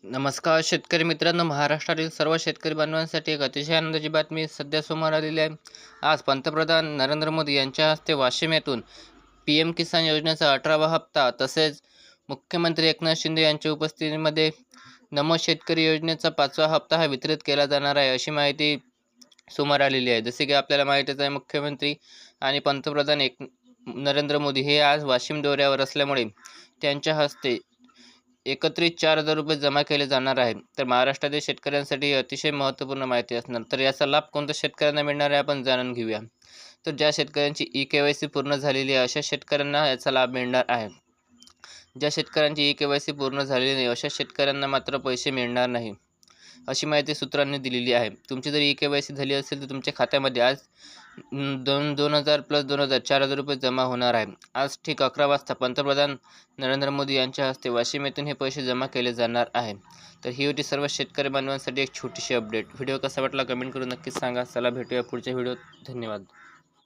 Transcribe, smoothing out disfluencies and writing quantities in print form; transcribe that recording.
नमस्कार शेतकरी मित्रांनो, महाराष्ट्रातील सर्व शेतकरी बांधवांसाठी एक अतिशय आनंदाची बातमी सध्या समोर आलेली आहे. आज पंतप्रधान नरेंद्र मोदी यांच्या हस्ते वाशिम येथून PM किसान योजनेचा 18वा हप्ता तसेच मुख्यमंत्री एकनाथ शिंदे यांच्या उपस्थितीमध्ये नमो शेतकरी योजनेचा 5वा हप्ता हा वितरित केला जाणार आहे, अशी माहिती समोर आलेली आहे. जसे की आपल्याला माहितीच आहे, मुख्यमंत्री आणि पंतप्रधान नरेंद्र मोदी हे आज वाशिम दौऱ्यावर असल्यामुळे त्यांच्या हस्ते एकत्रित 4,000 रुपये जमा केले जाणार आहे. तर महाराष्ट्रातील शेतकऱ्यांसाठी अतिशय महत्त्वपूर्ण माहिती असणार. तर याचा लाभ कोणत्या शेतकऱ्यांना मिळणार आहे आपण जाणून घेऊया. तर ज्या शेतकऱ्यांची KYC पूर्ण झालेली आहे अशा शेतकऱ्यांना याचा लाभ मिळणार आहे. ज्या शेतकऱ्यांची KYC पूर्ण झालेली नाही अशा शेतकऱ्यांना मात्र पैसे मिळणार नाही, अशी माहिती सूत्रांनी दिलेली आहे. तुमची जर KYC झाली असेल तर तुमच्या खात्यामध्ये आज 2,000 प्लस 2,000 4,000 रुपये जमा होणार आहे. आज ठीक 11 वाजता पंतप्रधान नरेंद्र मोदी यांच्या हस्ते वाशिम येथून हे पैसे जमा केले जाणार आहे. तर ही होती सर्व शेतकरी बांधवांसाठी एक छोटीशी अपडेट. व्हिडिओ कसा वाटला कमेंट करून नक्कीच सांगा. चला भेटूया पुढच्या व्हिडिओत. धन्यवाद.